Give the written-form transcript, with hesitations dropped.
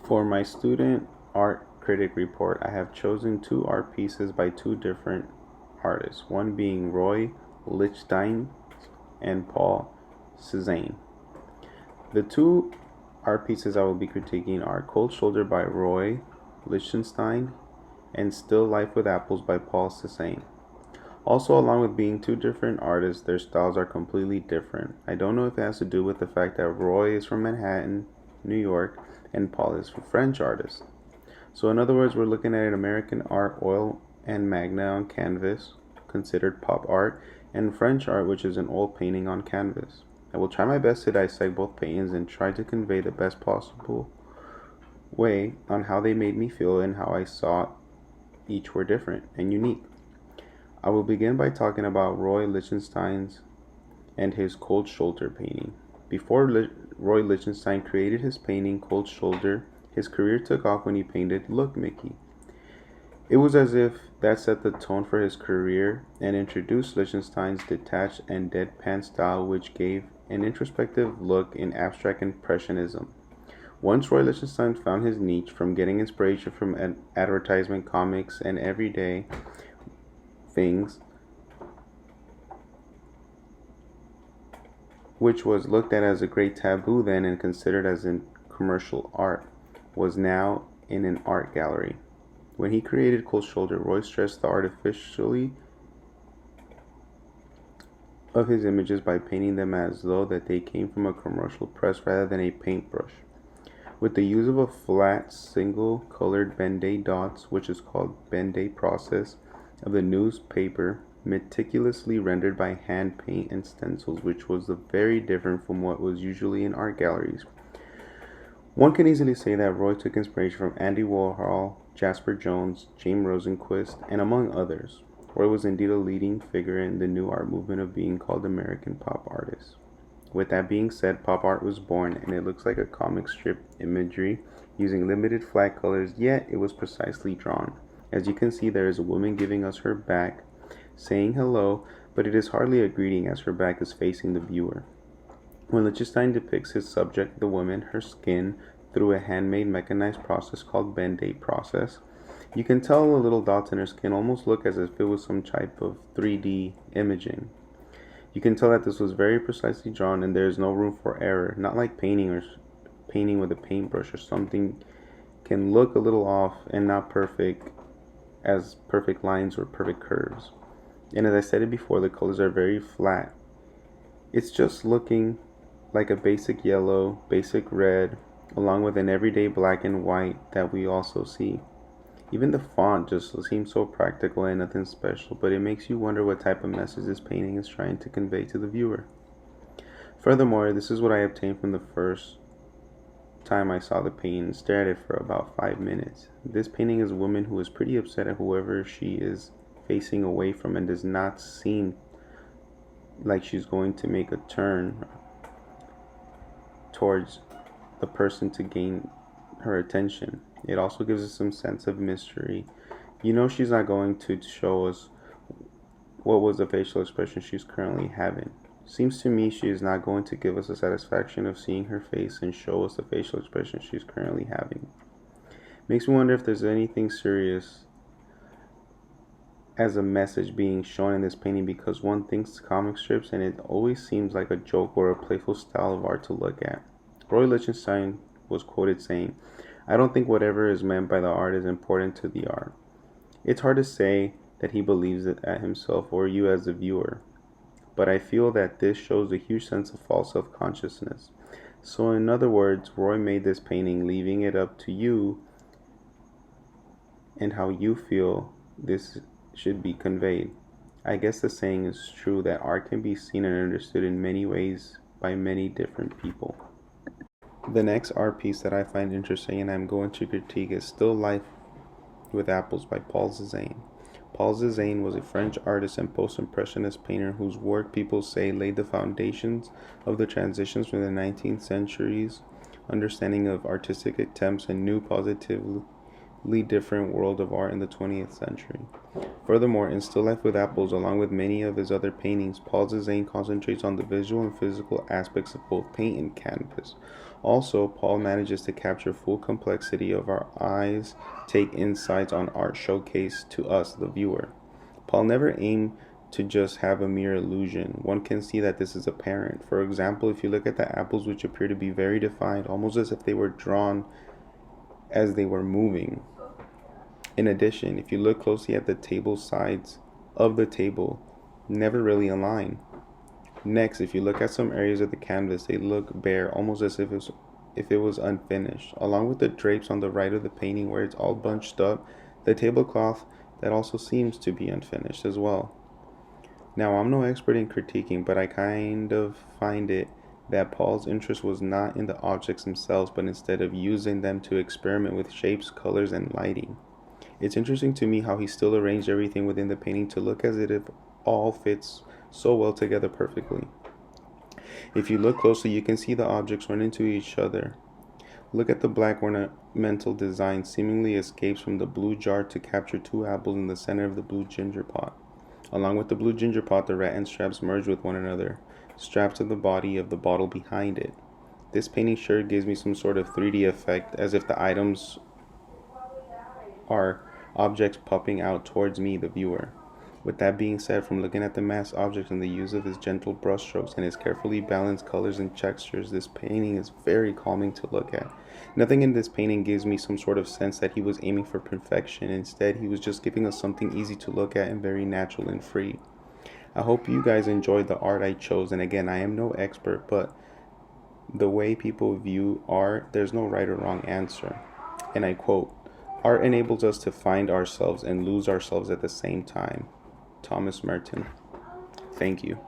For my student art critic report, I have chosen two art pieces by two different artists, one being Roy Lichtenstein and Paul Cézanne. The two art pieces I will be critiquing are Cold Shoulder by Roy Lichtenstein and Still Life with Apples by Paul Cézanne. Also, along with being two different artists, their styles are completely different. I don't know if it has to do with the fact that Roy is from Manhattan, New York, and Paul is a French artist. So, in other words, we're looking at an American art, oil and magna on canvas, considered pop art, and French art, which is an oil painting on canvas. I will try my best to dissect both paintings and try to convey the best possible way on how they made me feel and how I saw each were different and unique. I will begin by talking about Roy Lichtenstein's and his Cold Shoulder painting. Before Roy Lichtenstein created his painting Cold Shoulder, his career took off when he painted Look Mickey. It was as if that set the tone for his career and introduced Lichtenstein's detached and deadpan style, which gave an introspective look in abstract impressionism. Once Roy Lichtenstein found his niche from getting inspiration from advertisement, comics, and everyday things, which was looked at as a great taboo then and considered as in commercial art, was now in an art gallery. When he created Cold Shoulder, Roy stressed the artificiality of his images by painting them as though that they came from a commercial press rather than a paintbrush. With the use of a flat, single-colored Ben-Day dots, which is called Ben-Day process, of the newspaper, meticulously rendered by hand paint and stencils, which was very different from what was usually in art galleries. One can easily say that Roy took inspiration from Andy Warhol, Jasper Jones, James Rosenquist, and among others. Roy was indeed a leading figure in the new art movement of being called American pop artists. With that being said, pop art was born, and it looks like a comic strip imagery using limited flat colors, yet it was precisely drawn. As you can see, there is a woman giving us her back, saying hello, but it is hardly a greeting as her back is facing the viewer. When Lichtenstein depicts his subject, the woman, her skin, through a handmade mechanized process called Ben-Day process, you can tell the little dots in her skin almost look as if it was some type of 3D imaging. You can tell that this was very precisely drawn and there is no room for error, not like painting with a paintbrush or something can look a little off and not perfect as perfect lines or perfect curves. And as I said it before, the colors are very flat. It's just looking like a basic yellow, basic red, along with an everyday black and white that we also see. Even the font just seems so practical and nothing special, but it makes you wonder what type of message this painting is trying to convey to the viewer. Furthermore, this is what I obtained from the first time I saw the painting and stared at it for about 5 minutes. This painting is a woman who is pretty upset at whoever she is facing away from and does not seem like she's going to make a turn towards the person to gain her attention. It also gives us some sense of mystery. You know she's not going to show us what was the facial expression she's currently having. Seems to me she is not going to give us the satisfaction of seeing her face and show us the facial expression she's currently having. Makes me wonder if there's anything serious as a message being shown in this painting, because one thinks comic strips and it always seems like a joke or a playful style of art to look at. Roy Lichtenstein was quoted saying, "I don't think whatever is meant by the art is important to the art." It's hard to say that he believes it at himself or you as the viewer, but I feel that this shows a huge sense of false self-consciousness. So in other words, Roy made this painting leaving it up to you and how you feel this should be conveyed. I guess the saying is true that art can be seen and understood in many ways by many different people. The next art piece that I find interesting and I'm going to critique is Still Life with Apples by Paul Cézanne. Paul Cézanne was a French artist and post-impressionist painter whose work people say laid the foundations of the transitions from the 19th century's understanding of artistic attempts and new positively different world of art in the 20th century. Furthermore, in Still Life with Apples, along with many of his other paintings, Paul Cézanne concentrates on the visual and physical aspects of both paint and canvas. Also, Paul manages to capture full complexity of our eyes, take insights on art showcase to us, the viewer. Paul never aimed to just have a mere illusion. One can see that this is apparent. For example, if you look at the apples, which appear to be very defined, almost as if they were drawn as they were moving. In addition, if you look closely at the table sides of the table, never really align. Next, if you look at some areas of the canvas, they look bare, almost as if it was unfinished. Along with the drapes on the right of the painting where it's all bunched up, the tablecloth that also seems to be unfinished as well. Now, I'm no expert in critiquing, but I kind of find it that Paul's interest was not in the objects themselves, but instead of using them to experiment with shapes, colors, and lighting. It's interesting to me how he still arranged everything within the painting to look as if it all fits so well together perfectly. If you look closely, you can see the objects run into each other. Look at the black ornamental design seemingly escapes from the blue jar to capture two apples in the center of the blue ginger pot. Along with the blue ginger pot, the rattan straps merge with one another, strapped to the body of the bottle behind it. This painting sure gives me some sort of 3D effect, as if the items are objects popping out towards me, the viewer. With that being said, from looking at the masked objects and the use of his gentle brushstrokes and his carefully balanced colors and textures, this painting is very calming to look at. Nothing in this painting gives me some sort of sense that he was aiming for perfection. Instead, he was just giving us something easy to look at and very natural and free. I hope you guys enjoyed the art I chose, and again, I am no expert, but the way people view art, there's no right or wrong answer. And I quote, "Art enables us to find ourselves and lose ourselves at the same time." Thomas Merton. Thank you.